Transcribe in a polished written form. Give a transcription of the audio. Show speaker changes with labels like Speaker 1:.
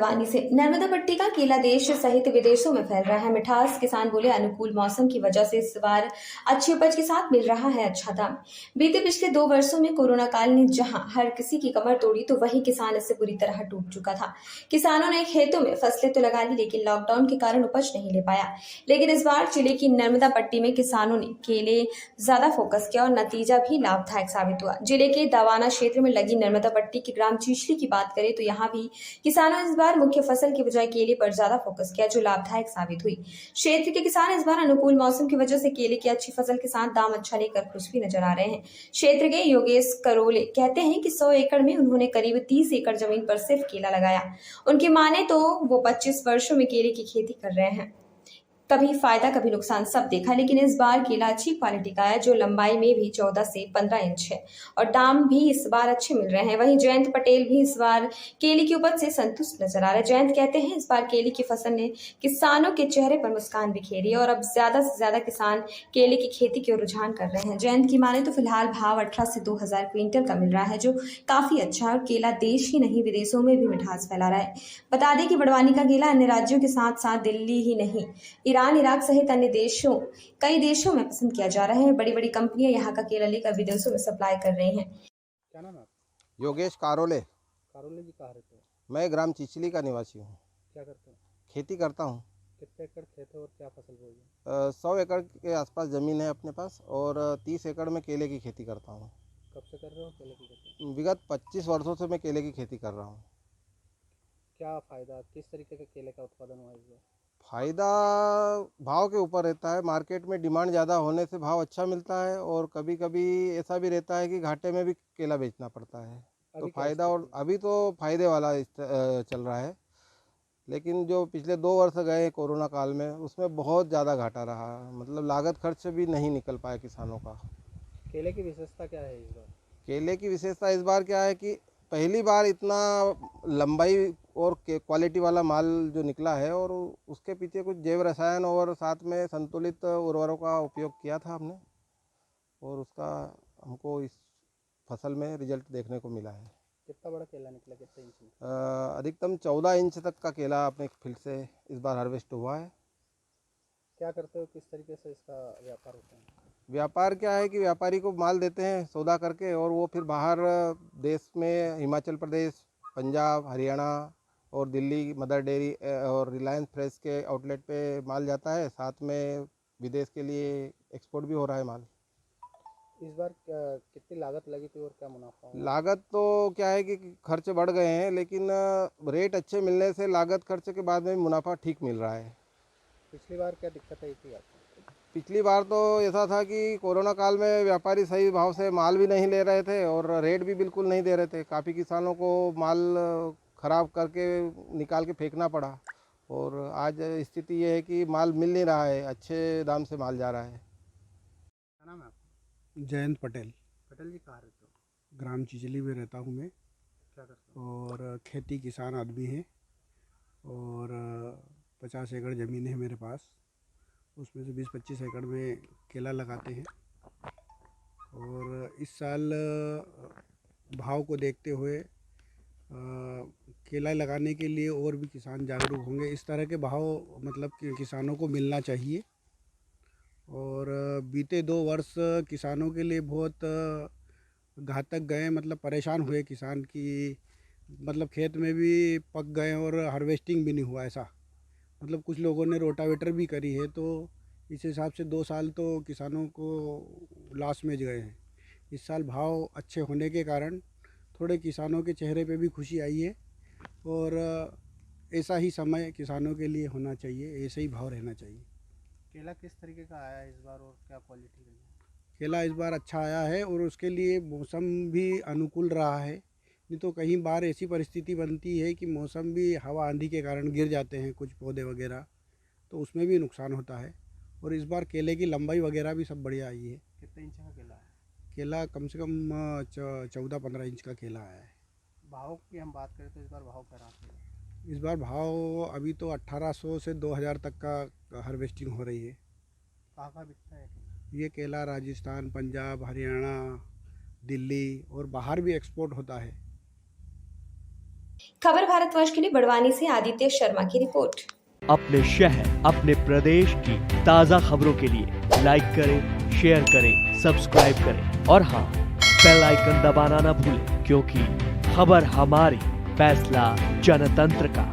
Speaker 1: बड़वानी से नर्मदा पट्टी का केला देश सहित विदेशों में फैल रहा है। मिठास किसान बोले अनुकूल मौसम की वजह से इस बार अच्छी उपज के साथ मिल रहा है अच्छा दाम। बीते पिछले 2 वर्षों में कोरोना काल ने जहां हर किसी की कमर तोड़ी तो वहीं किसान इससे बुरी तरह टूट चुका था। किसानों ने खेतों में फसलें तो लगा ली लेकिन लॉकडाउन के कारण उपज नहीं ले पाया। लेकिन इस बार जिले की नर्मदा पट्टी में किसानों ने केले ज्यादा फोकस किया और नतीजा भी लाभदायक साबित हुआ। जिले के दवाना क्षेत्र में लगी नर्मदा पट्टी के ग्राम चीचली की बात करें तो यहाँ भी किसानों ने इस बार मुख्य फसल की बजाय केले पर ज्यादा फोकस किया जो लाभदायक साबित हुई। क्षेत्र के किसान इस बार अनुकूल मौसम की वजह से केले की अच्छी फसल के साथ दाम अच्छा लेकर खुश भी नजर आ रहे हैं। क्षेत्र के योगेश करोले कहते हैं कि 100 एकड़ में उन्होंने करीब 30 एकड़ जमीन पर सिर्फ केला लगाया। उनकी माने तो वो 25 वर्षों में केले की खेती कर रहे हैं। कभी फायदा कभी नुकसान सब देखा, लेकिन इस बार केला अच्छी क्वालिटी का है जो लंबाई में भी 14 से 15 इंच है और दाम भी इस बार अच्छे मिल रहे हैं। वहीं जयंत पटेल भी इस बार केले की उपज से संतुष्ट नजर आ रहे हैं। जयंत कहते हैं इस बार केले की फसल ने किसानों के चेहरे पर मुस्कान बिखेरी है और अब ज्यादा से ज्यादा किसान केले की खेती की ओर रुझान कर रहे हैं। जयंत की माने तो फिलहाल भाव 18 से 2000 क्विंटल का मिल रहा है जो काफी अच्छा है और केला देश ही नहीं विदेशों में भी मिठास फैला रहा है। बता दें कि बड़वानी का केला अन्य राज्यों के साथ साथ दिल्ली ही नहीं ईरान, इराक सहित अन्य कई देशों में पसंद किया जा रहा है। बड़ी बड़ी कंपनियां यहाँ का केला लेकर विदेशों में सप्लाई कर रही हैं।
Speaker 2: क्या नाम है आपका?
Speaker 3: योगेश कारोले।
Speaker 2: कारोले जी कहाँ रहते हैं?
Speaker 3: मैं ग्राम चिचली का निवासी हूँ।
Speaker 2: क्या करते हैं?
Speaker 3: खेती करता हूँ।
Speaker 2: कितने एकड़ खेत है और क्या फसल बोई है?
Speaker 3: 100 एकड़ के आसपास ज़मीन है अपने पास और 30 एकड़ में केले की खेती करता हूँ।
Speaker 2: कब से कर रहे हो केले की खेती?
Speaker 3: विगत 25 वर्षों से मैं केले की खेती कर रहा हूँ।
Speaker 2: क्या फ़ायदा, किस तरीके का केले का उत्पादन हुआ इस बार?
Speaker 3: फ़ायदा भाव के ऊपर रहता है। मार्केट में डिमांड ज़्यादा होने से भाव अच्छा मिलता है और कभी कभी ऐसा भी रहता है कि घाटे में भी केला बेचना पड़ता है। तो
Speaker 2: अभी क्या
Speaker 3: फ़ायदा, और
Speaker 2: स्थिति है?
Speaker 3: अभी तो फ़ायदे वाला चल रहा है। लेकिन जो पिछले 2 वर्ष गए कोरोना काल में उसमें बहुत ज़्यादा घाटा रहा। मतलब लागत खर्च भी नहीं निकल पाया किसानों का।
Speaker 2: केले की विशेषता क्या है इस बार?
Speaker 3: केले की विशेषता इस बार क्या है कि पहली बार इतना लंबाई और क्वालिटी वाला माल जो निकला है और उसके पीछे कुछ जैव रसायन और साथ में संतुलित उर्वरकों का उपयोग किया था हमने और उसका हमको इस फसल में रिजल्ट देखने को मिला है।
Speaker 2: कितना बड़ा केला निकला, कितने इंच में?
Speaker 3: अधिकतम 14 इंच तक का केला अपने फील्ड से इस बार हार्वेस्ट हुआ है।
Speaker 2: क्या करते हो, किस तरीके से इसका व्यापार होता है?
Speaker 3: व्यापार क्या है कि व्यापारी को माल देते हैं सौदा करके और वो फिर बाहर देश में हिमाचल प्रदेश, पंजाब, हरियाणा और दिल्ली मदर डेयरी और रिलायंस फ्रेश के आउटलेट पे माल जाता है। साथ में विदेश के लिए एक्सपोर्ट भी हो रहा है माल।
Speaker 2: इस बार कितनी लागत लगी थी और क्या मुनाफा हुआ?
Speaker 3: लागत तो क्या है कि खर्च बढ़ गए हैं लेकिन रेट अच्छे मिलने से लागत खर्च के बाद में मुनाफा ठीक मिल रहा है।
Speaker 2: पिछली बार क्या दिक्कत आई थी आपको?
Speaker 3: पिछली बार तो ऐसा था कि कोरोना काल में व्यापारी सही भाव से माल भी नहीं ले रहे थे और रेट भी बिल्कुल नहीं दे रहे थे। काफ़ी किसानों को माल ख़राब करके निकाल के फेंकना पड़ा और आज स्थिति ये है कि माल मिल नहीं रहा है, अच्छे दाम से माल जा रहा है।
Speaker 2: क्या नाम है आपका?
Speaker 4: जयंत पटेल।
Speaker 2: पटेल जी कहाँ रहते हो?
Speaker 4: ग्राम चिचली में रहता हूँ मैं
Speaker 2: क्या करते हो?
Speaker 4: और खेती किसान आदमी है और 50 एकड़ ज़मीन है मेरे पास। उसमें से 20-25 एकड़ में केला लगाते हैं और इस साल भाव को देखते हुए केला लगाने के लिए और भी किसान जागरूक होंगे। इस तरह के भाव मतलब कि किसानों को मिलना चाहिए और बीते 2 वर्ष किसानों के लिए बहुत घातक गए। मतलब परेशान हुए किसान की, मतलब खेत में भी पक गए और हार्वेस्टिंग भी नहीं हुआ ऐसा। मतलब कुछ लोगों ने रोटावेटर भी करी है तो इस हिसाब से 2 साल तो किसानों को लॉस में गए हैं। इस साल भाव अच्छे होने के कारण थोड़े किसानों के चेहरे पे भी खुशी आई है और ऐसा ही समय किसानों के लिए होना चाहिए, ऐसे ही भाव रहना चाहिए।
Speaker 2: केला किस तरीके का आया इस बार और क्या क्वालिटी रही?
Speaker 4: केला इस बार अच्छा आया है और उसके लिए मौसम भी अनुकूल रहा है। नहीं तो कई बार ऐसी परिस्थिति बनती है कि मौसम भी हवा आंधी के कारण गिर जाते हैं कुछ पौधे वगैरह, तो उसमें भी नुकसान होता है। और इस बार केले की लंबाई वगैरह भी सब बढ़िया आई है।
Speaker 2: कितने इंच का केला है?
Speaker 4: केला कम से कम 14-15 इंच का केला आया है।
Speaker 2: भाव की हम बात करें तो इस बार भाव क्या रहा है?
Speaker 4: इस बार भाव अभी तो 1800 से 2000 तक का हार्वेस्टिंग हो रही है।
Speaker 2: कहाँ कहाँ बिकता है?
Speaker 4: ये केला राजस्थान, पंजाब, हरियाणा, दिल्ली और बाहर भी एक्सपोर्ट होता है।
Speaker 1: खबर भारतवर्ष के लिए बड़वानी से आदित्य शर्मा की रिपोर्ट।
Speaker 5: अपने शहर, अपने प्रदेश की ताज़ा खबरों के लिए लाइक करें, शेयर करें, सब्सक्राइब करें और हाँ, बेल आइकन दबाना ना भूलें, क्योंकि खबर हमारी, फैसला जनतंत्र का।